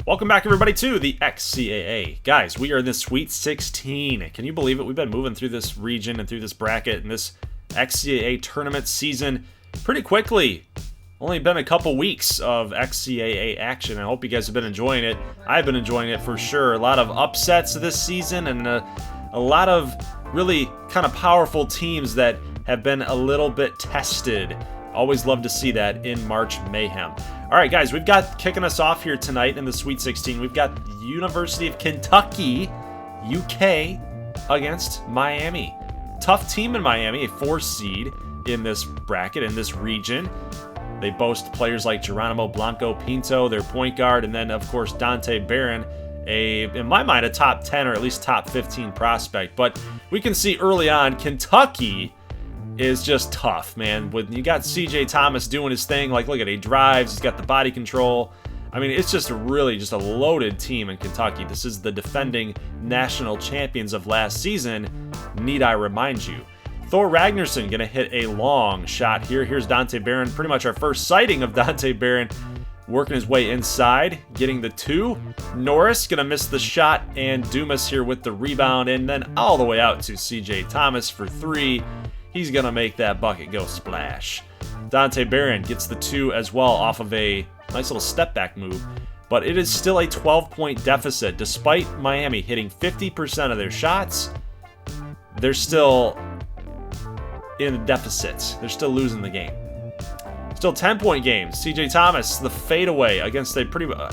Welcome back, everybody, to the XCAA. Guys, we are in the Sweet 16. Can you believe it? We've been moving through this region and through this bracket and this XCAA tournament season pretty quickly. Only been a couple weeks of XCAA action. I hope you guys have been enjoying it. I've been enjoying it for sure. A lot of upsets this season and a lot of really kind of powerful teams that have been a little bit tested. Always love to see that in March Mayhem. All right, guys, we've got kicking us off here tonight in the Sweet 16. We've got the University of Kentucky, UK, against Miami. Tough team in Miami, a 4 seed in this bracket, in this region. They boast players like Geronimo Blanco Pinto, their point guard, and then, of course, Dante Barron, in my mind, a top 10 or at least top 15 prospect. But we can see early on, Kentucky is just tough, man. When you got CJ Thomas doing his thing, like, look at it, he drives, he's got the body control. I mean, it's just really just a loaded team in Kentucky. This is the defending national champions of last season, need I remind you. Thor Ragnarsson gonna hit a long shot here. Here's Dante Barron, pretty much our first sighting of Dante Barron, working his way inside, getting the 2. Norris gonna miss the shot, and Dumas here with the rebound, and then all the way out to CJ Thomas for 3. He's going to make that bucket go splash. Dante Barron gets the 2 as well off of a nice little step back move. But it is still a 12-point deficit. Despite Miami hitting 50% of their shots, they're still in the deficit. They're still losing the game. Still 10-point games. CJ Thomas, the fadeaway against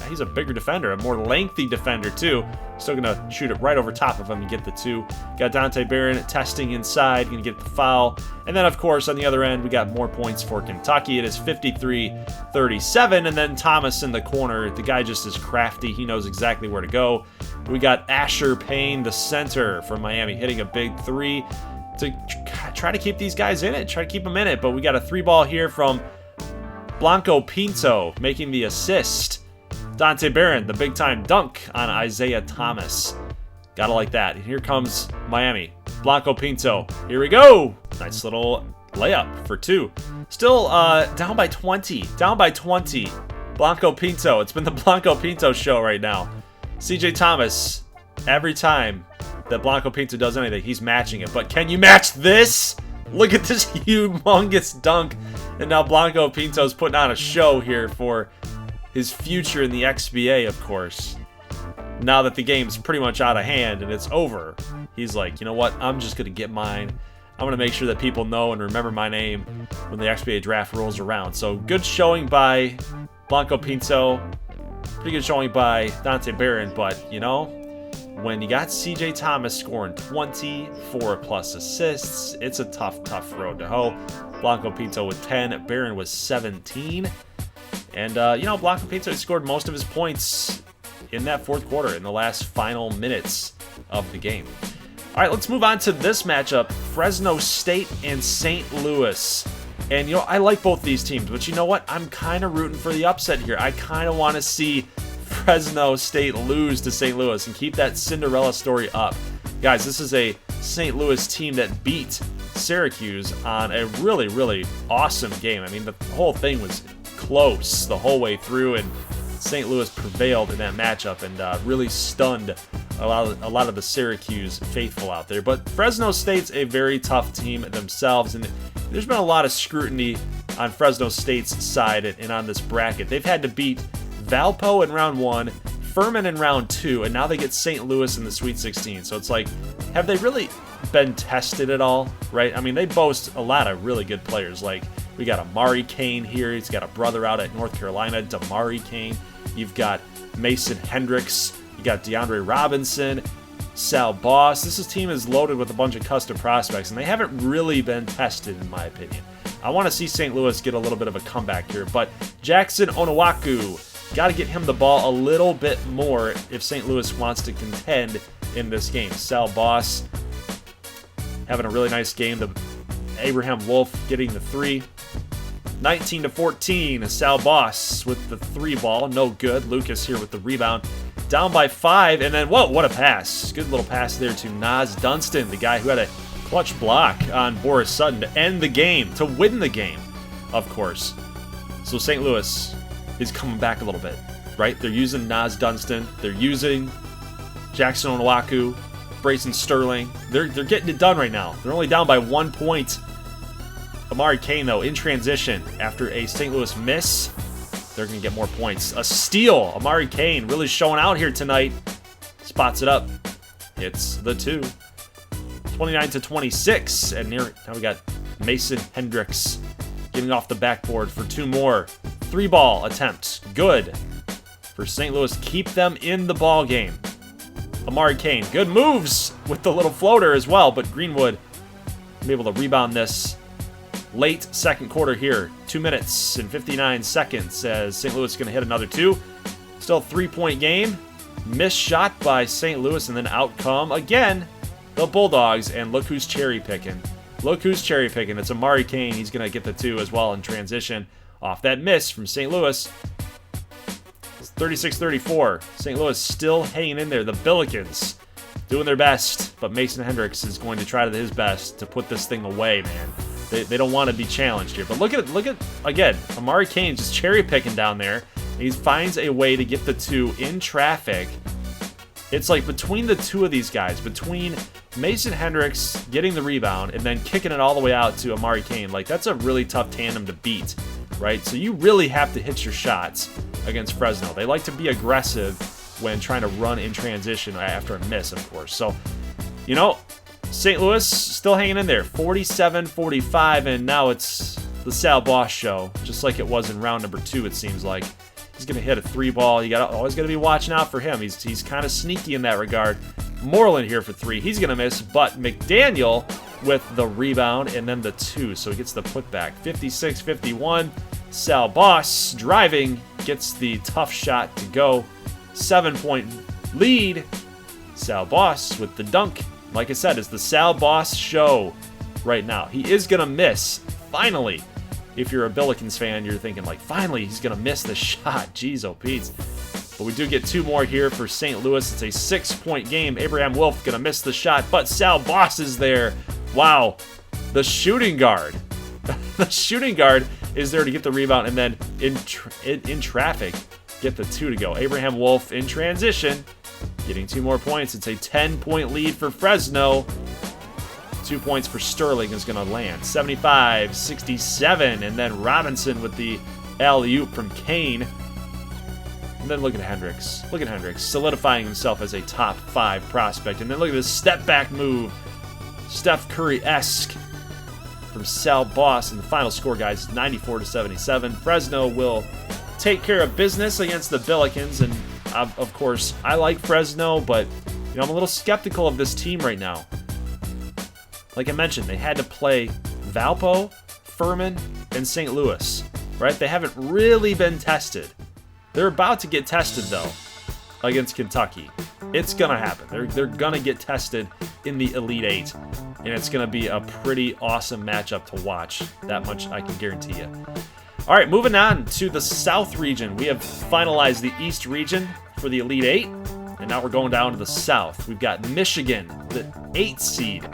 he's a bigger defender, a more lengthy defender too. Still gonna shoot it right over top of him and get the 2. Got Dante Barron testing inside, gonna get the foul. And then, of course, on the other end, we got more points for Kentucky. It is 53-37, and then Thomas in the corner. The guy just is crafty. He knows exactly where to go. We got Asher Payne, the center from Miami, hitting a big 3 to try to keep these guys in it, try to keep them in it. But we got a 3-ball here from Blanco Pinto making the assist. Dante Barron, the big-time dunk on Isaiah Thomas. Gotta like that. And here comes Miami. Blanco Pinto. Here we go. Nice little layup for 2. Still down by 20. Down by 20. Blanco Pinto. It's been the Blanco Pinto show right now. CJ Thomas, every time that Blanco Pinto does anything, he's matching it. But can you match this? Look at this humongous dunk. And now Blanco Pinto's putting on a show here for his future in the XBA, of course. Now that the game's pretty much out of hand and it's over, he's like, you know what? I'm just going to get mine. I'm going to make sure that people know and remember my name when the XBA draft rolls around. So good showing by Blanco Pinto. Pretty good showing by Dante Barron. But, you know, when you got CJ Thomas scoring 24+ assists, it's a tough road to hoe. Blanco Pinto with 10, Barron with 17. And, you know, Blanco Pinto scored most of his points in that fourth quarter, in the last final minutes of the game. All right, let's move on to this matchup, Fresno State and St. Louis. And, you know, I like both these teams, but you know what? I'm kind of rooting for the upset here. I kind of want to see Fresno State lose to St. Louis and keep that Cinderella story up. Guys, this is a St. Louis team that beat Syracuse on a really, really awesome game. I mean, the whole thing was close the whole way through, and St. Louis prevailed in that matchup and really stunned a lot of the Syracuse faithful out there. But Fresno State's a very tough team themselves, and there's been a lot of scrutiny on Fresno State's side and on this bracket. They've had to beat Valpo in round 1, Furman in round 2, and now they get St. Louis in the Sweet 16. So it's like, have they really been tested at all, right? I mean, they boast a lot of really good players. Like, we got Amari Kane here. He's got a brother out at North Carolina, Damari Kane. You've got Mason Hendricks. You got DeAndre Robinson, Sal Boss. This team is loaded with a bunch of custom prospects, and they haven't really been tested, in my opinion. I want to see St. Louis get a little bit of a comeback here, but Jackson Onuaku, got to get him the ball a little bit more if St. Louis wants to contend in this game. Sal Boss having a really nice game. The Abraham Wolf getting the 3. 19-14, Sal Boss with the 3 ball. No good. Lucas here with the rebound. Down by 5, and then, whoa, what a pass. Good little pass there to Nas Dunstan, the guy who had a clutch block on Boris Sutton to end the game, to win the game, of course. So St. Louis is coming back a little bit. right? They're using Nas Dunstan. They're using Jackson Onuaku, Brayson Sterling. They're getting it done right now. They're only down by 1 point. Amari Kane, though, in transition after a St. Louis miss. They're going to get more points. A steal. Amari Kane really showing out here tonight. Spots it up. Hits the 2. 29-26. And now we got Mason Hendricks getting off the backboard for 2 more. 3-ball attempts. Good for St. Louis. Keep them in the ball game. Amari Kane. Good moves with the little floater as well. But Greenwood will be able to rebound this late second quarter here. 2 minutes and 59 seconds as St. Louis is going to hit another 2. Still a 3-point game. Missed shot by St. Louis, and then out come again the Bulldogs. And look who's cherry picking. Look who's cherry picking. It's Amari Kane. He's going to get the 2 as well in transition off that miss from St. Louis. It's 36-34. St. Louis still hanging in there. The Billikens doing their best, but Mason Hendricks is going to try his best to put this thing away, man. They don't want to be challenged here. But look at again, Amari Kane just cherry picking down there. He finds a way to get the 2 in traffic. It's like between the 2 of these guys, between Mason Hendricks getting the rebound and then kicking it all the way out to Amari Kane, like that's a really tough tandem to beat, right? So you really have to hit your shots against Fresno. They like to be aggressive when trying to run in transition after a miss, of course. So, you know, St. Louis still hanging in there, 47-45, and now it's the Sal Boss show, just like it was in round number 2, it seems like. He's going to hit a 3-ball. You always got to be watching out for him. He's kind of sneaky in that regard. Moreland here for 3. He's going to miss, but McDaniel with the rebound and then the 2, so he gets the putback. 56-51. Sal Boss driving, gets the tough shot to go. 7-point lead. Sal Boss with the dunk. Like I said, it's the Sal Boss show right now. He is going to miss, finally. If you're a Billikens fan, you're thinking, like, finally, he's going to miss the shot. Jeez, oh, Pete. But we do get 2 more here for St. Louis. It's a 6-point game. Abraham Wolf going to miss the shot, but Sal Boss is there. Wow. The shooting guard. The shooting guard is there to get the rebound and then in traffic get the 2 to go. Abraham Wolf in transition, getting 2 more points. It's a 10-point lead for Fresno. 2 points for Sterling is going to land. 75-67, and then Robinson with the alley-oop from Kane. And then look at Hendricks. Look at Hendricks solidifying himself as a top 5 prospect. And then look at this step-back move. Steph Curry-esque from Sal Boss. And the final score, guys, is 94-77. Fresno will take care of business against the Billikens. And, of course, I like Fresno, but you know, I'm a little skeptical of this team right now. Like I mentioned, they had to play Valpo, Furman, and St. Louis, right? They haven't really been tested. They're about to get tested, though, against Kentucky. It's going to happen. They're going to get tested in the Elite 8, and it's going to be a pretty awesome matchup to watch. That much I can guarantee you. All right, moving on to the South region. We have finalized the East region for the Elite 8, and now we're going down to the South. We've got Michigan, the 8th seed,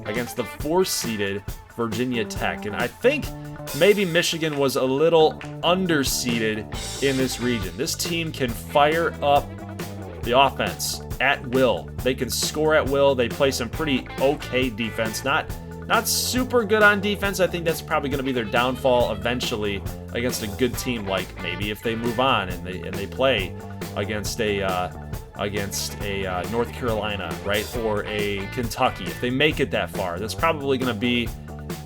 against the 4th-seeded Virginia Tech. And I think maybe Michigan was a little underseeded in this region. This team can fire up the offense at will. They can score at will. They play some pretty okay defense. Not super good on defense. I think that's probably going to be their downfall eventually against a good team, like maybe if they move on and they play against a North Carolina, right, or a Kentucky. If they make it that far, that's probably going to be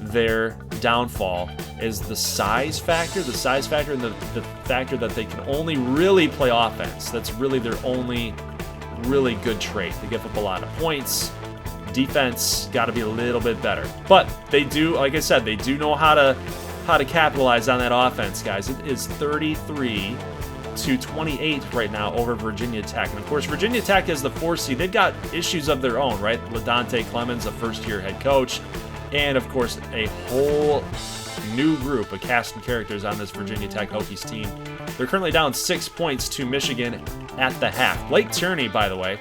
their downfall, is the size factor and the factor that they can only really play offense. That's really their only really good trait. They give up a lot of points. Defense got to be a little bit better. But they do, like I said, they do know how to capitalize on that offense, guys. It is 33-28 right now over Virginia Tech. And of course, Virginia Tech is the 4th seed. They've got issues of their own, right? LaDonte Clemens, a first-year head coach, and of course, a whole new group of cast and characters on this Virginia Tech Hokies team. They're currently down 6 points to Michigan at the half. Blake Tierney, by the way,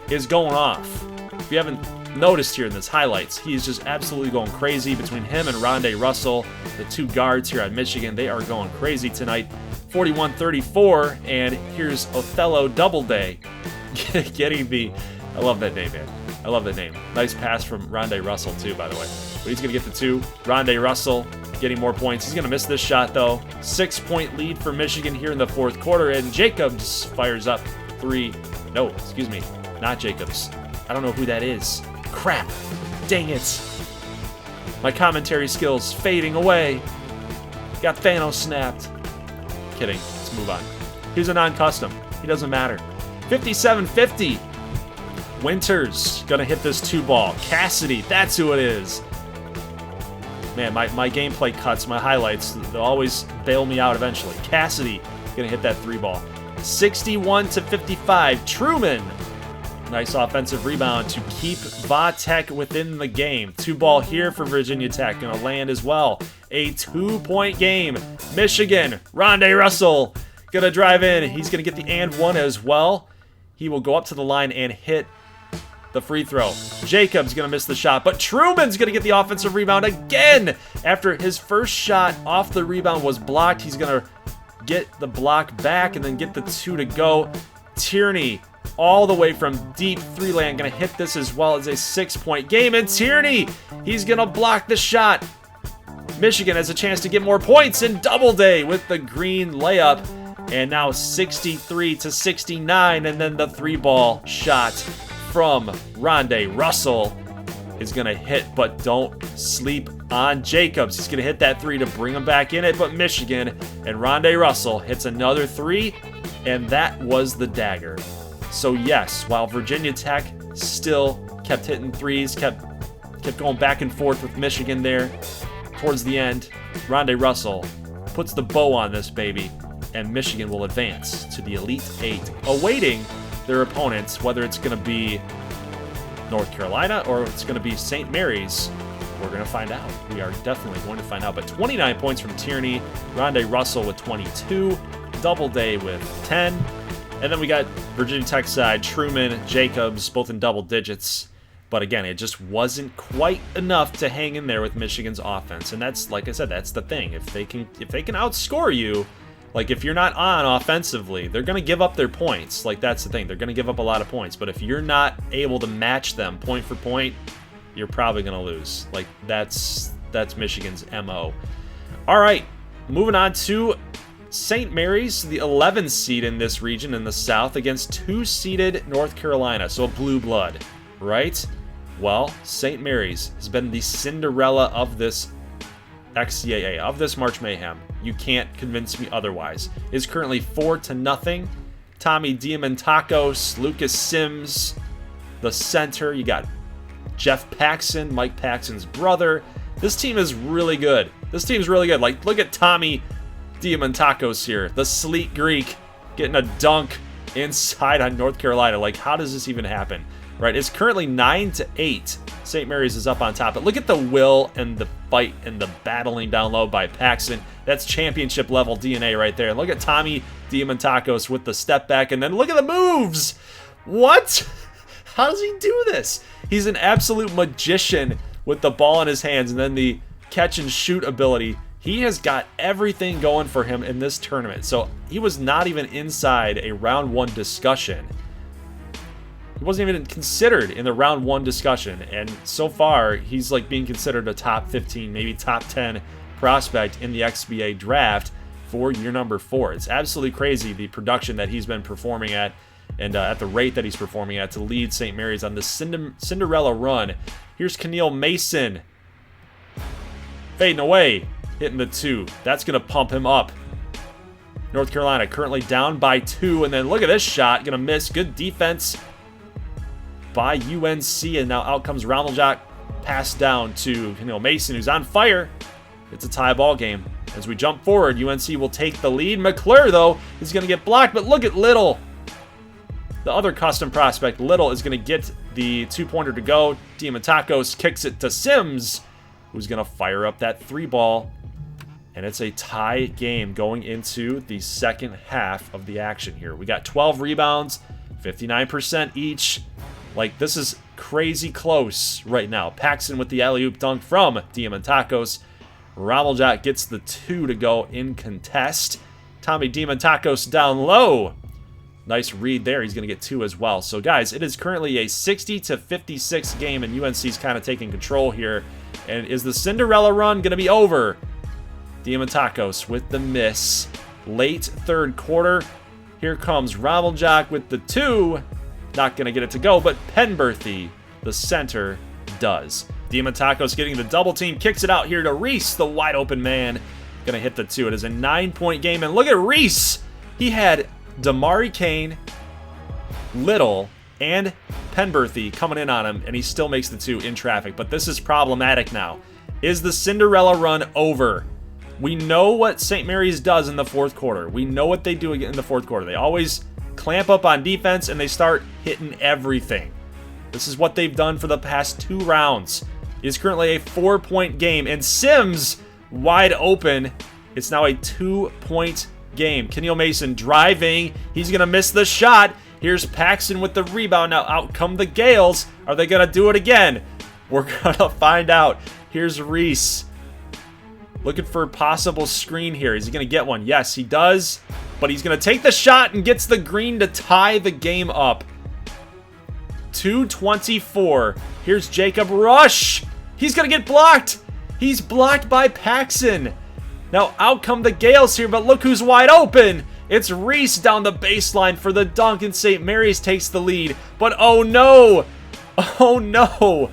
is going off. If you haven't noticed here in this highlights, he's just absolutely going crazy. Between him and Rondé Russell, the 2 guards here at Michigan, they are going crazy tonight. 41-34, and here's Othello Doubleday getting the... I love that name, man. I love that name. Nice pass from Rondé Russell, too, by the way. But he's going to get the 2. Rondé Russell getting more points. He's going to miss this shot, though. 6-point lead for Michigan here in the fourth quarter, and Jacobs fires up 3. No, excuse me. Not Jacobs. I don't know who that is. Crap. Dang it. My commentary skills fading away. Got Thanos snapped. Kidding. Let's move on. Here's a non-custom. He doesn't matter. 57-50. Winters gonna hit this 2-ball. Cassidy, that's who it is. Man, my gameplay cuts, my highlights, they'll always bail me out eventually. Cassidy gonna hit that 3-ball. 61-55. Truman. Nice offensive rebound to keep Va-Tech within the game. 2-ball here for Virginia Tech. Gonna land as well. A 2-point game. Michigan. Rondé Russell gonna drive in. He's gonna get the and 1 as well. He will go up to the line and hit the free throw. Jacobs gonna miss the shot, but Truman's gonna get the offensive rebound again. After his first shot off the rebound was blocked, he's gonna get the block back and then get the 2 to go. Tierney all the way from deep 3-land gonna hit this as well as a 6-point game, and Tierney, he's gonna block the shot. Michigan has a chance to get more points, and Doubleday with the green layup, and now 63-69, and then the 3-ball shot from Rondé Russell is going to hit, but don't sleep on Jacobs. He's going to hit that 3 to bring him back in it, but Michigan and Rondé Russell hits another 3, and that was the dagger. So yes, while Virginia Tech still kept hitting 3s, kept going back and forth with Michigan there, towards the end, Rondé Russell puts the bow on this baby, and Michigan will advance to the Elite 8, awaiting their opponents, whether it's going to be North Carolina or it's going to be St. Mary's. We're going to find out. We are definitely going to find out. But 29 points from Tierney, Rondé Russell with 22, Doubleday with 10, and then we got Virginia Tech side, Truman, Jacobs, both in double digits. But again, it just wasn't quite enough to hang in there with Michigan's offense. And that's, like I said, that's the thing. If they can outscore you, like, if you're not on offensively, they're going to give up their points. Like, that's the thing. They're going to give up a lot of points. But if you're not able to match them point for point, you're probably going to lose. Like, that's Michigan's MO. All right, moving on to St. Mary's, the 11th seed in this region in the South, against 2-seeded North Carolina. So a blue blood, right? Well, St. Mary's has been the Cinderella of this XCAA, of this March Mayhem. You can't convince me otherwise. It's currently 4-0. Tommy Diamantakos, Lucas Sims, the center. You got Jeff Paxson, Mike Paxson's brother. This team is really good. This team's really good. Like, look at Tommy Diamantakos here, the sleek Greek, getting a dunk inside on North Carolina. Like, how does this even happen? Right? It's currently 9-8. St. Mary's is up on top. But look at the will and the fight and the battling down low by Paxson. That's championship level DNA right there. And look at Tommy Diamantakos with the step back. And then look at the moves. What? How does he do this? He's an absolute magician with the ball in his hands and then the catch and shoot ability. He has got everything going for him in this tournament. So he was not even inside a round 1 discussion. He wasn't even considered in the round 1 discussion, and so far he's like being considered a top 15, maybe top 10 prospect in the XBA draft for year number 4. It's absolutely crazy the production that he's been performing at, and at the rate that he's performing at to lead St. Mary's on the Cinderella run. Here's Keneal Mason fading away, hitting the 2. That's going to pump him up. North Carolina currently down by 2, and then look at this shot, going to miss. Good defense by UNC, and now out comes Rameljak, pass down to Keneal Mason, who's on fire. It's a tie ball game. As we jump forward, UNC will take the lead. McClure, though, is going to get blocked, but look at Little. The other custom prospect, Little, is going to get the 2-pointer to go. Diamantakos kicks it to Sims, who's going to fire up that 3-ball. And it's a tie game going into the second half of the action here. We got 12 rebounds, 59% each. Like, this is crazy close right now. Paxson with the alley-oop dunk from Diamantakos. Rameljak gets the 2 to go in contest. Tommy Diamantakos down low. Nice read there. He's going to get 2 as well. So, guys, it is currently a 60-56 game, and UNC's kind of taking control here. And is the Cinderella run going to be over? Diamantakos with the miss. Late third quarter. Here comes Romeljak with the 2. Not going to get it to go, but Penberthy, the center, does. Diamantakos getting the double team. Kicks it out here to Reese, the wide open man. Going to hit the 2. It is a 9-point game. And look at Reese. He had Damari Kane, Little, and Penberthy coming in on him, and he still makes the 2 in traffic. But this is problematic now. Is the Cinderella run over? We know what St. Mary's does in the fourth quarter. We know what they do in the fourth quarter. They always clamp up on defense, and they start hitting everything. This is what they've done for the past 2 rounds. It is currently a 4-point game, and Sims wide open. It's now a 2-point game. Kenil Mason driving. He's going to miss the shot. Here's Paxson with the rebound. Now out come the Gales. Are they going to do it again? We're going to find out. Here's Reese. Looking for a possible screen here. Is he going to get one? Yes, he does. But he's going to take the shot and gets the green to tie the game up. 2:24. Here's Jacob Rush. He's going to get blocked. He's blocked by Paxson. Now out come the Gales here, but look who's wide open. It's Reese down the baseline for the dunk, and St. Mary's takes the lead. But oh no! Oh no!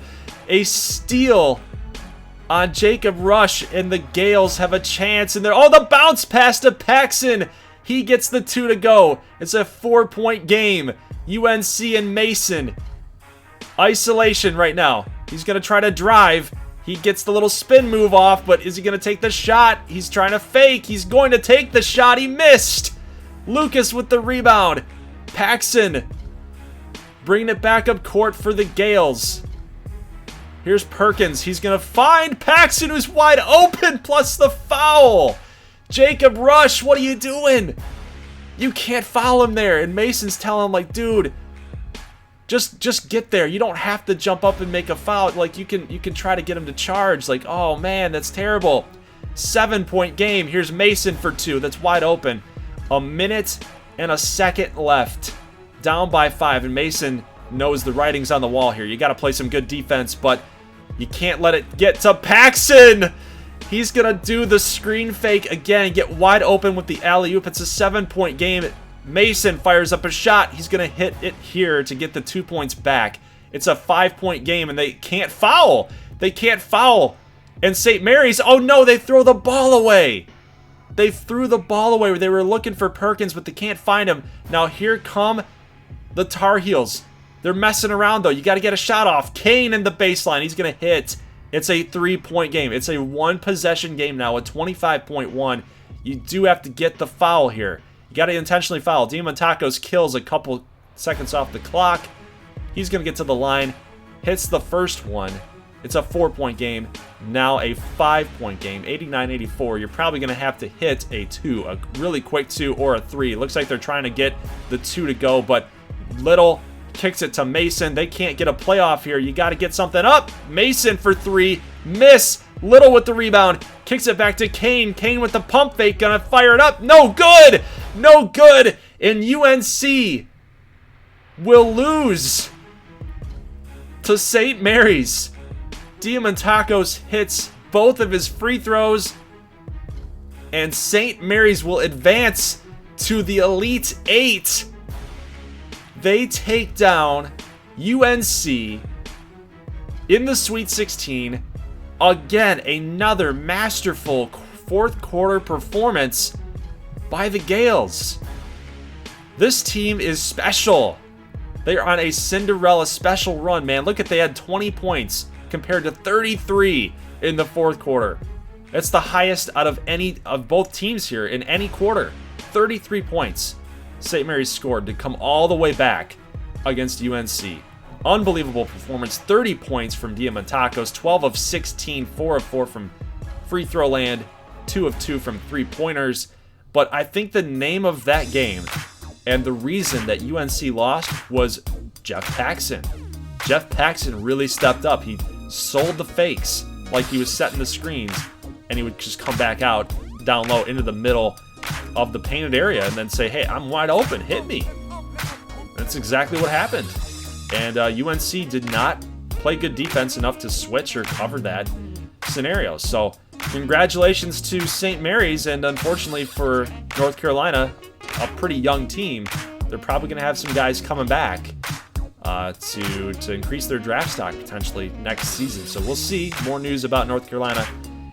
A steal on Jacob Rush, and the Gales have a chance. And oh, the bounce pass to Paxson. He gets the 2 to go. It's a 4-point game. UNC and Mason. Isolation right now. He's going to try to drive. He gets the little spin move off, but is he going to take the shot? He's trying to fake. He's going to take the shot. He missed. Lucas with the rebound. Paxson bringing it back up court for the Gales. Here's Perkins. He's going to find Paxson, who's wide open, plus the foul. Jacob Rush, what are you doing? You can't foul him there. And Mason's telling him, like, dude, just get there. You don't have to jump up and make a foul. Like, you can try to get him to charge. Like, oh man, that's terrible. 7-point game. Here's Mason for 2. That's wide open. 1 minute and a second left. Down by 5, and Mason knows the writing's on the wall here. You got to play some good defense, but you can't let it get to Paxson. He's gonna do the screen fake again, get wide open with the alley-oop. It's a 7-point game. Mason fires up a shot. He's going to hit it here to get the 2 points back. It's a 5-point game, and they can't foul. They can't foul. And St. Mary's, oh no, they throw the ball away. They threw the ball away. They were looking for Perkins, but they can't find him. Now here come the Tar Heels. They're messing around, though. You got to get a shot off. Kane in the baseline. He's going to hit. It's a 3-point game. It's a 1-possession game now, a 25.1. You do have to get the foul here. You got to intentionally foul. Diamantakos kills a couple seconds off the clock. He's going to get to the line. Hits the first one. It's a 4-point game. Now a 5-point game. 89-84. You're probably going to have to hit a 2. A really quick 2 or a 3. It looks like they're trying to get the 2 to go, but Little kicks it to Mason. They can't get a playoff here. You got to get something up. Mason for 3. Miss. Little with the rebound. Kicks it back to Kane. Kane with the pump fake. Gonna fire it up. No good. No good. And UNC will lose to St. Mary's. Diamantakos hits both of his free throws, and St. Mary's will advance to the Elite 8. They take down UNC in the Sweet 16. Again, another masterful fourth quarter performance by the Gales. This team is special. They are on a Cinderella special run, man. Look at, they had 20 points compared to 33 in the fourth quarter. That's the highest out of any of both teams here in any quarter. 33 points St. Mary's scored to come all the way back against UNC. Unbelievable performance. 30 points from Diamantakos, 12 of 16, 4 of 4 from free throw land, 2 of 2 from three-pointers. But I think the name of that game and the reason that UNC lost was Jeff Paxson. Jeff Paxson really stepped up. He sold the fakes like he was setting the screens, and he would just come back out down low into the middle. of the painted area and then say, hey, I'm wide open, hit me. That's exactly what happened. And UNC did not play good defense enough to switch or cover that scenario. So congratulations to St. Mary's, and unfortunately for North Carolina, a pretty young team, they're probably going to have some guys coming back to increase their draft stock potentially next season. So we'll see more news about North Carolina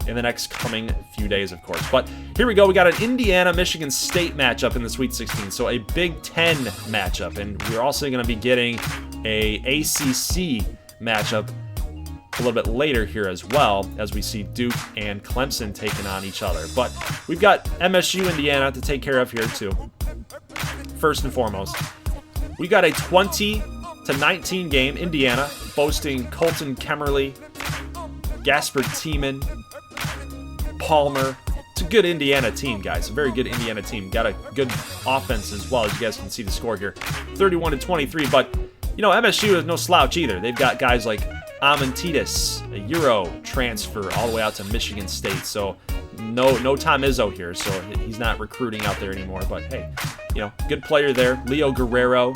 in the next coming few days, of course. But here we go. We got an Indiana-Michigan State matchup in the Sweet 16. So a Big Ten matchup. And we're also going to be getting a ACC matchup a little bit later here as well, as we see Duke and Clemson taking on each other. But we've got MSU Indiana to take care of here too. First and foremost, we got a 20-19 game. Indiana boasting Colton Kemerly, Gasper Tiemann, Palmer. It's a good Indiana team, guys. A very good Indiana team. Got a good offense as well, as you guys can see the score here. 31-23, but you know, MSU is no slouch either. They've got guys like Amantitis, a Euro transfer all the way out to Michigan State. So no Tom Izzo here, so he's not recruiting out there anymore. But hey, you know, good player there. Leo Guerrero.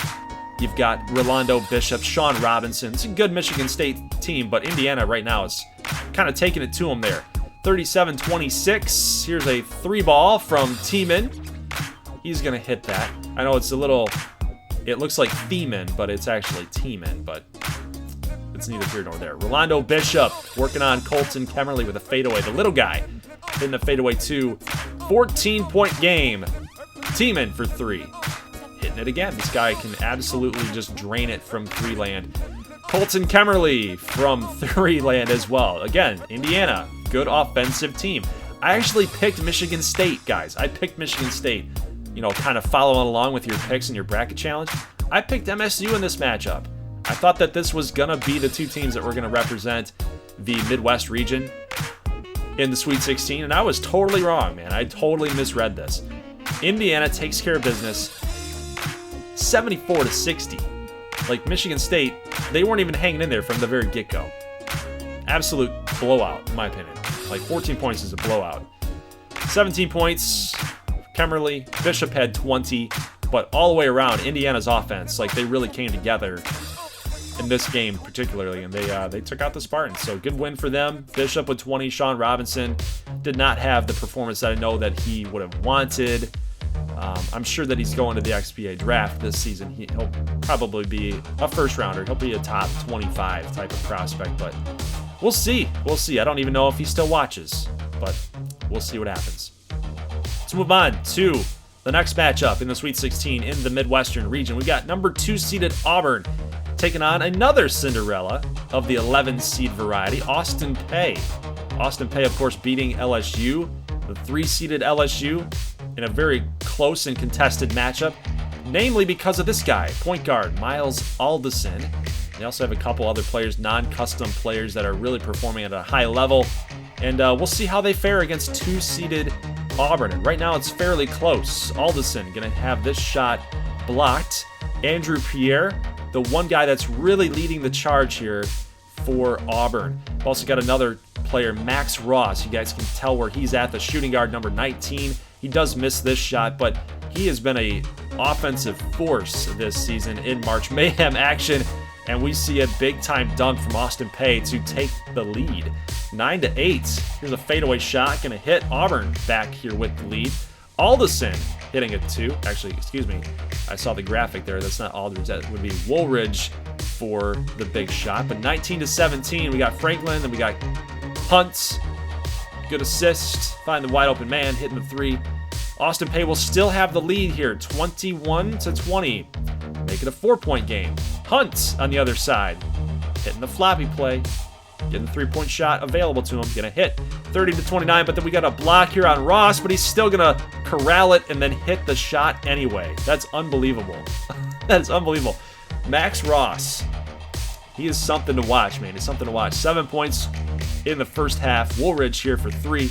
You've got Rolando Bishop, Sean Robinson. It's a good Michigan State team, but Indiana right now is kind of taking it to them there. 37-26. Here's a 3-ball from Tiemann. He's going to hit that. I know it's a little... It looks like Thiemann, but it's actually Tiemann, but it's neither here nor there. Rolando Bishop working on Colton Kemerly with a fadeaway. The little guy hitting the fadeaway too. 14-point game. Tiemann for 3. Hitting it again. This guy can absolutely just drain it from 3 land. Colton Kemerly from 3 land as well. Again, Indiana, good offensive team. I actually picked Michigan State, guys. I picked Michigan State. You know, kind of following along with your picks in your bracket challenge. I picked MSU in this matchup. I thought that this was going to be the 2 teams that were going to represent the Midwest region in the Sweet 16, and I was totally wrong, man. I totally misread this. Indiana takes care of business 74-60. Like, Michigan State, they weren't even hanging in there from the very get-go. Absolute blowout, in my opinion. Like, 14 points is a blowout. 17 points... Kemerly, Bishop had 20, but all the way around, Indiana's offense, like, they really came together in this game particularly, and they took out the Spartans. So good win for them. Bishop with 20. Sean Robinson did not have the performance that I know that he would have wanted. I'm sure that he's going to the XBA draft this season. He'll probably be a first rounder. He'll be a top 25 type of prospect, but we'll see. We'll see. I don't even know if he still watches, but we'll see what happens. Let's move on to the next matchup in the Sweet 16 in the Midwestern region. We got number 2 seeded Auburn taking on another Cinderella of the 11 seed variety, Austin Peay. Austin Peay, of course, beating LSU, the 3 seeded LSU, in a very close and contested matchup, namely because of this guy, point guard Miles Alderson. They also have a couple other players, non-custom players that are really performing at a high level, and we'll see how they fare against 2 seeded Auburn. And right now it's fairly close. Alderson going to have this shot blocked. Andrew Pierre, the one guy that's really leading the charge here for Auburn. We've also got another player, Max Ross. You guys can tell where he's at, the shooting guard number 19. He does miss this shot, but he has been a offensive force this season in March Mayhem action. And we see a big-time dunk from Austin Peay to take the lead. 9-8. Here's a fadeaway shot. Going to hit Auburn back here with the lead. Alderson hitting it too. Actually, excuse me. I saw the graphic there. That's not Aldridge. That would be Woolridge for the big shot. But 19-17. We got Franklin. Then we got Hunt. Good assist. Find the wide open man. Hitting the 3. Austin Peay will still have the lead here. 21-20. Make it a 4-point game. Hunt on the other side. Hitting the floppy play. Getting the 3-point shot available to him. Gonna hit 30-29, but then we got a block here on Ross, but he's still gonna corral it and then hit the shot anyway. That's unbelievable. That is unbelievable. Max Ross. He is something to watch, man. He's something to watch. 7 points in the first half. Woolridge here for 3.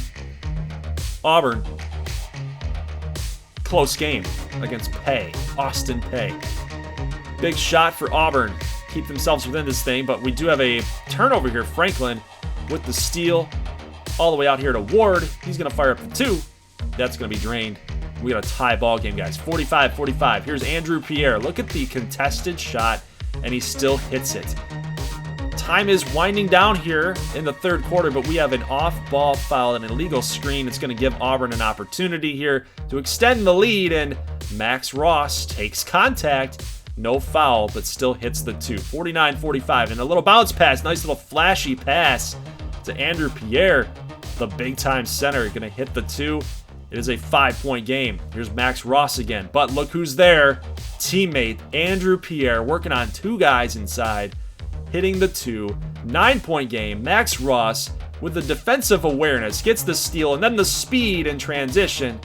Auburn. Close game against Peay. Austin Peay. Big shot for Auburn. Keep themselves within this thing, but we do have a turnover here. Franklin with the steal all the way out here to Ward. He's going to fire up the 2. That's going to be drained. We got a tie ball game, guys. 45-45. Here's Andrew Pierre. Look at the contested shot, and he still hits it. Time is winding down here in the third quarter, but we have an off-ball foul, an illegal screen. It's going to give Auburn an opportunity here to extend the lead, and Max Ross takes contact. No foul, but still hits the 2. 49-45, and a little bounce pass. Nice little flashy pass to Andrew Pierre, the big-time center. Going to hit the 2. It is a 5-point game. Here's Max Ross again, but look who's there. Teammate Andrew Pierre working on 2 guys inside, hitting the 2. 9-point game. Max Ross with the defensive awareness gets the steal, and then the speed and transition,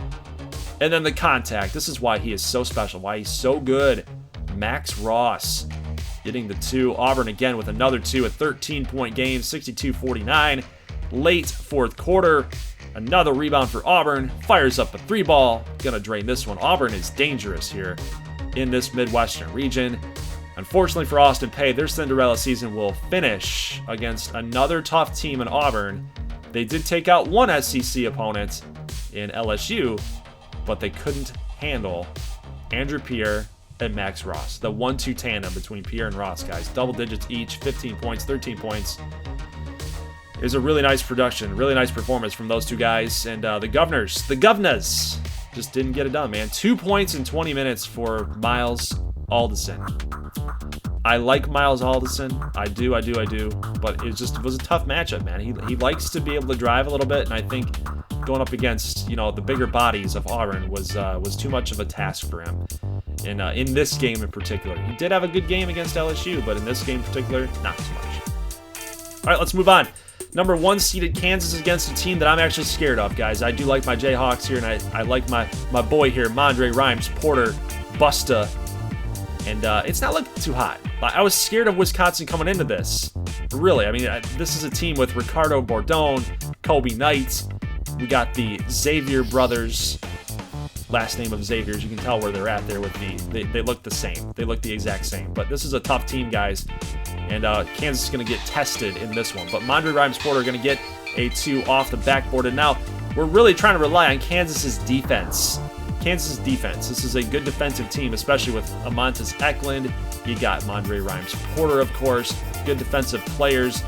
and then the contact. This is why he is so special, why he's so good. Max Ross getting the 2. Auburn again with another 2. A 13-point game, 62-49. Late fourth quarter. Another rebound for Auburn. Fires up a 3-ball. Gonna drain this one. Auburn is dangerous here in this Midwestern region. Unfortunately for Austin Peay, their Cinderella season will finish against another tough team in Auburn. They did take out one SEC opponent in LSU, but they couldn't handle Andrew Pierre and Max Ross. The 1-2 tandem between Pierre and Ross, guys. Double digits each, 15 points, 13 points. It was a really nice production, really nice performance from those 2 guys. And the Governors just didn't get it done, man. 2 points in 20 minutes for Miles Alderson. I like Miles Alderson. I do. But it was a tough matchup, man. He likes to be able to drive a little bit, and I think going up against, the bigger bodies of Auburn was too much of a task for him. And in this game in particular, he did have a good game against LSU, but in this game in particular, not too much. All right, let's move on. Number 1 seeded Kansas against a team that I'm actually scared of, guys. I do like my Jayhawks here, and I like my boy here, Mondre Rhymes Porter, Busta. And it's not looking too hot. I was scared of Wisconsin coming into this. Really, I mean, this is a team with Ricardo Bordone, Kobe Knight. We got the Xavier brothers. Last name of Xaviers. You can tell where they're at there with they look the same. They look the exact same. But this is a tough team, guys. And Kansas is going to get tested in this one. But Mondre Rhymes Porter are going to get a 2 off the backboard. And now we're really trying to rely on Kansas's defense. This is a good defensive team, especially with Amontis Eklund. You got Mondre Rhymes Porter, of course. Good defensive players.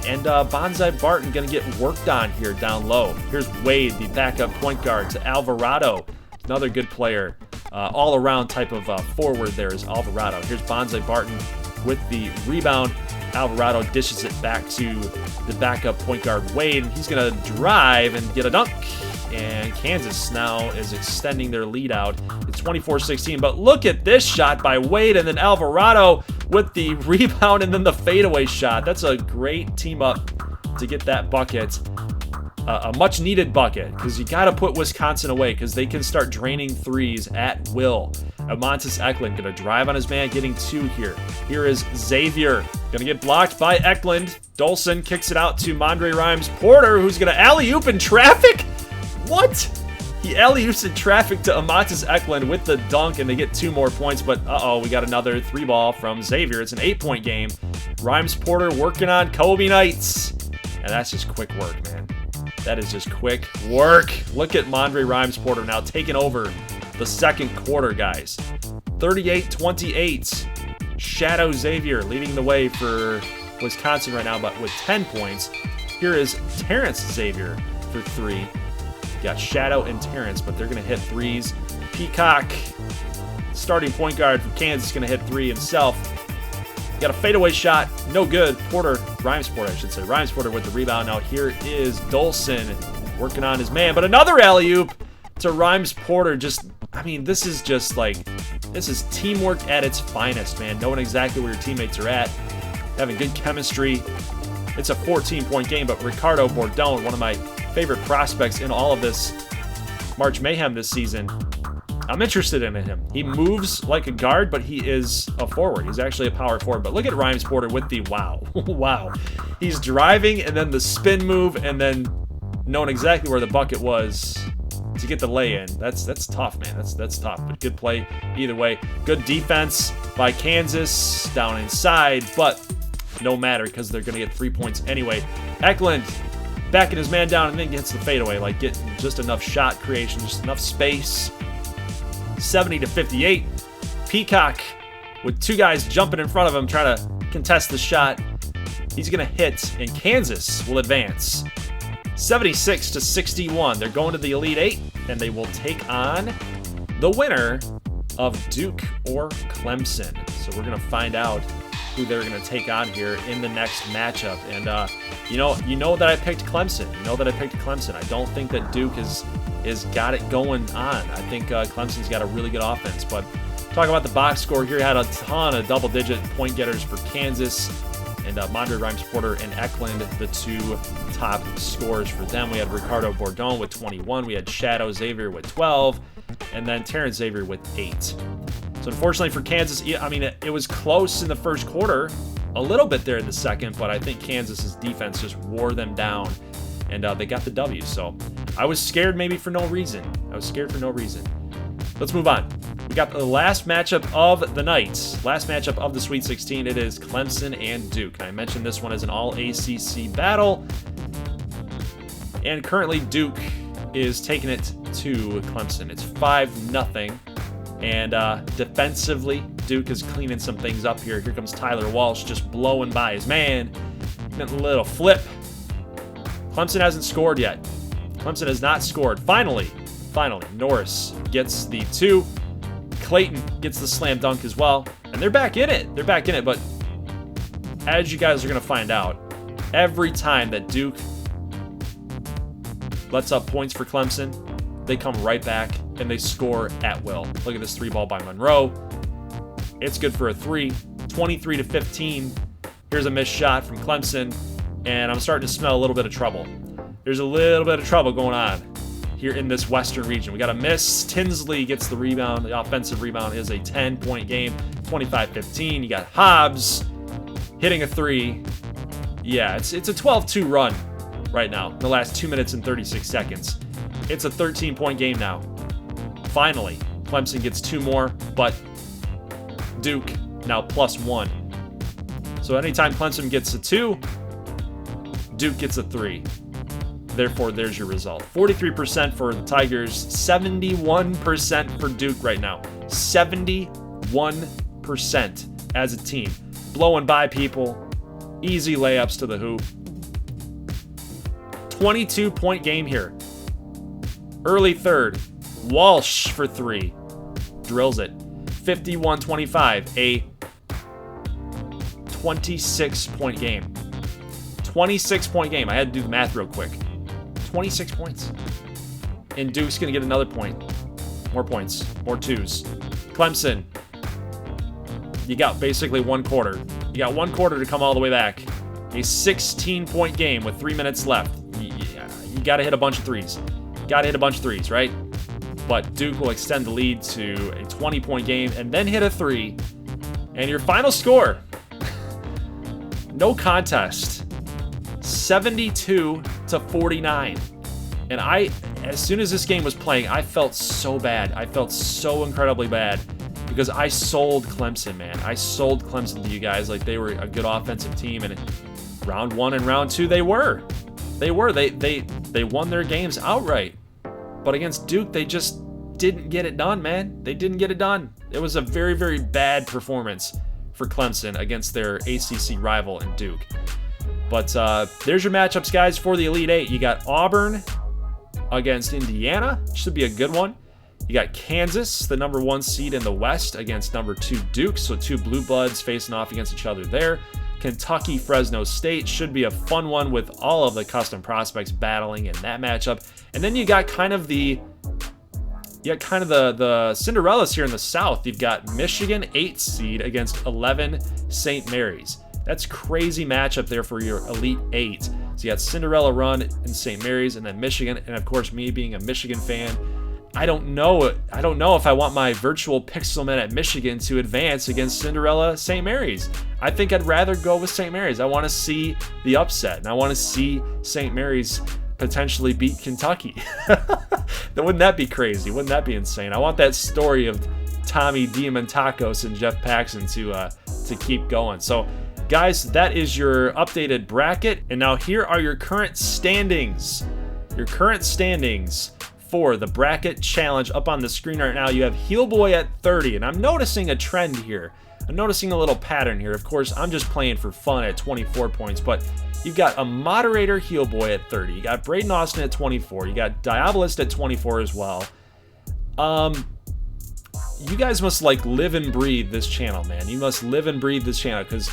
And Bonsai Barton going to get worked on here down low. Here's Wade, the backup point guard, to Alvarado. Another good player. All-around type of forward there is Alvarado. Here's Bonsai Barton with the rebound. Alvarado dishes it back to the backup point guard, Wade. He's going to drive and get a dunk. And Kansas now is extending their lead out. It's 24-16, but look at this shot by Wade, and then Alvarado with the rebound and then the fadeaway shot. That's a great team up to get that bucket. A much-needed bucket, because you got to put Wisconsin away, because they can start draining threes at will. Amontis Eklund going to drive on his man, getting 2 here. Here is Xavier. Going to get blocked by Eklund. Dolson kicks it out to Mondre Rhymes Porter, who's going to alley-oop in traffic. What? He alley-oops in traffic to Amontis Eklund with the dunk, and they get 2 more points. But, we got another 3-ball from Xavier. It's an 8-point game. Rhymes Porter working on Kobe Knights. And that's just quick work, man. That is just quick work. Look at Mondre Rhymes Porter now taking over the second quarter, guys. 38-28. Shadow Xavier leading the way for Wisconsin right now, but with 10 points. Here is Terrence Xavier for 3. Got Shadow and Terrence, but they're going to hit threes. Peacock, starting point guard from Kansas, going to hit 3 himself. Got a fadeaway shot, no good. Rhymes Porter, I should say. Rhymes Porter with the rebound. Now here is Dolson working on his man, but another alley-oop to Rhymes Porter. This is teamwork at its finest, man. Knowing exactly where your teammates are at, having good chemistry. It's a 14-point game, but Ricardo Bordone, one of my favorite prospects in all of this March Mayhem this season, I'm interested in him. He moves like a guard, but he is a forward. He's actually a power forward. But look at Rhymes Porter with the wow. Wow. He's driving, and then the spin move, and then knowing exactly where the bucket was to get the lay-in. That's tough, man. That's tough. But good play either way. Good defense by Kansas down inside, but no matter because they're going to get 3 points anyway. Eklund backing his man down, and then gets the fadeaway, like getting just enough shot creation, just enough space. 70-58. Peacock with two guys jumping in front of him trying to contest the shot. He's going to hit, and Kansas will advance. 76-61. They're going to the Elite Eight, and they will take on the winner of Duke or Clemson. So we're going to find out who they're going to take on here in the next matchup. And you know that I picked Clemson. You know that I picked Clemson. I don't think that Duke is got it going on. I think Clemson's got a really good offense. But talk about the box score here. Had a ton of double-digit point getters for Kansas. And Mondre Rhymes-Porter and Eklund, the two top scorers for them. We had Ricardo Bordon with 21. We had Shadow Xavier with 12. And then Terrence Xavier with 8. So unfortunately for Kansas, I mean, it was close in the first quarter, a little bit there in the second, but I think Kansas's defense just wore them down, and they got the W. So I was scared maybe for no reason. Let's move on. We got the last matchup of the night, last matchup of the Sweet 16. It is Clemson and Duke. And I mentioned this one as an all-ACC battle, and currently Duke is taking it to Clemson. It's 5-0. And defensively, Duke is cleaning some things up here. Here comes Tyler Walsh just blowing by his man. A little flip. Clemson hasn't scored yet. Clemson has not scored. Finally, Norris gets the 2. Clayton gets the slam dunk as well. And they're back in it. But as you guys are going to find out, every time that Duke lets up points for Clemson, they come right back and they score at will. Look at this 3-ball by Monroe. It's good for a 3. 23-15. Here's a missed shot from Clemson, and I'm starting to smell a little bit of trouble. There's a little bit of trouble going on here in this Western region. We got a miss. Tinsley gets the rebound. The offensive rebound is a 10-point game. 25-15. You got Hobbs hitting a 3. Yeah, it's a 12-2 run right now in the last 2 minutes and 36 seconds. It's a 13-point game now. Finally, Clemson gets 2 more, but Duke now +1. So anytime Clemson gets a 2, Duke gets a 3. Therefore, there's your result. 43% for the Tigers, 71% for Duke right now. 71% as a team. Blowing by people. Easy layups to the hoop. 22-point game here. Early third. Walsh for 3. Drills it. 51-25. A 26-point game. 26-point game. I had to do the math real quick. 26 points. And Duke's going to get another point. More points. More 2s. Clemson. You got basically 1 quarter. You got 1 quarter to come all the way back. A 16-point game with 3 minutes left. You got to hit a bunch of 3s. Got to hit a bunch of 3s, right? But Duke will extend the lead to a 20-point game and then hit a 3. And your final score, no contest, 72-49. And as soon as this game was playing, I felt so bad. I felt so incredibly bad because I sold Clemson, man. I sold Clemson to you guys like they were a good offensive team. And round 1 and round 2, they were. They won their games outright. But against Duke, they just didn't get it done, man. They didn't get it done. It was a very, very bad performance for Clemson against their ACC rival in Duke. But there's your matchups, guys, for the Elite Eight. You got Auburn against Indiana. Should be a good one. You got Kansas, the number 1 seed in the West, against number 2 Duke. So 2 blue bloods facing off against each other there. Kentucky, Fresno State should be a fun one with all of the custom prospects battling in that matchup. And then you got kind of the Cinderellas here in the South. You've got Michigan 8 seed against 11 St. Mary's. That's crazy matchup there for your Elite Eight. So you got Cinderella run in St. Mary's and then Michigan. And of course, me being a Michigan fan, I don't know if I want my virtual Pixelman at Michigan to advance against Cinderella St. Mary's. I think I'd rather go with St. Mary's. I want to see the upset, and I want to see St. Mary's potentially beat Kentucky. Wouldn't that be crazy? Wouldn't that be insane? I want that story of Tommy Diamantakos and Jeff Paxson to keep going. So, guys, that is your updated bracket. And now here are your current standings. Your current standings for the bracket challenge up on the screen right now. You have Heel Boy at 30, and I'm noticing a trend here. I'm noticing a little pattern here. Of course, I'm just playing for fun at 24 points, but you've got a moderator Heel Boy at 30. You got Braden Austin at 24. You got Diabolist at 24 as well. You guys must like live and breathe this channel, man. You must live and breathe this channel because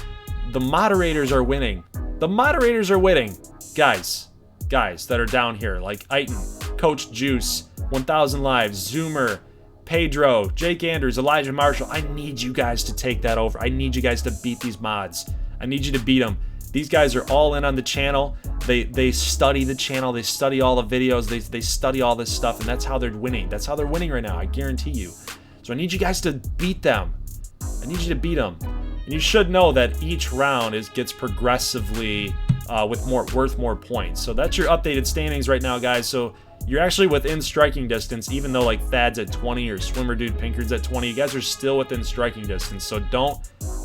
the moderators are winning. The moderators are winning. Guys that are down here like Iton, Coach Juice, 1000 Lives, Zoomer, Pedro, Jake Andrews, Elijah Marshall. I need you guys to take that over. I need you guys to beat these mods. I need you to beat them. These guys are all in on the channel. They study the channel. They study all the videos. They study all this stuff, and that's how they're winning. That's how they're winning right now. I guarantee you. So I need you guys to beat them. I need you to beat them. And you should know that each round gets progressively worth more points. So that's your updated standings right now, guys. So you're actually within striking distance, even though like Thad's at 20 or Swimmer Dude Pinkard's at 20. You guys are still within striking distance. So don't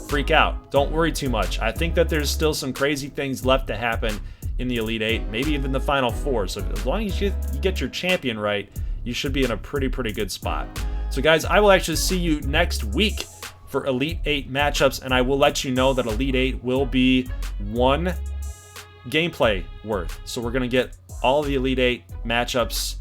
freak out. Don't worry too much. I think that there's still some crazy things left to happen in the Elite Eight, maybe even the Final Four. So as long as you get your champion right, you should be in a pretty good spot. So guys, I will actually see you next week for Elite 8 matchups, and I will let you know that Elite 8 will be one gameplay worth. So we're going to get all the Elite 8 matchups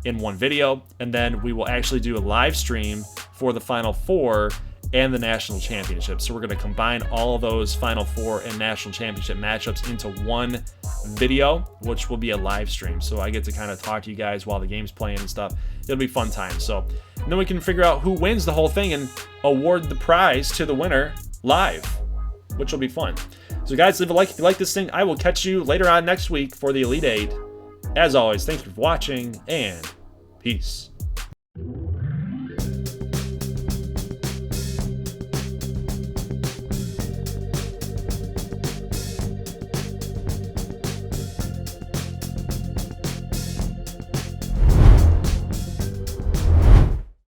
in one video, and then we will actually do a live stream for the Final Four and the National Championship. So we're going to combine all of those Final Four and National Championship matchups into one video, which will be a live stream. So I get to kind of talk to you guys while the game's playing and stuff. It'll be fun time. So and then we can figure out who wins the whole thing and award the prize to the winner live, which will be fun. So guys, leave a like if you like this thing. I will catch you later on next week for the Elite 8. As always, thank you for watching, and peace.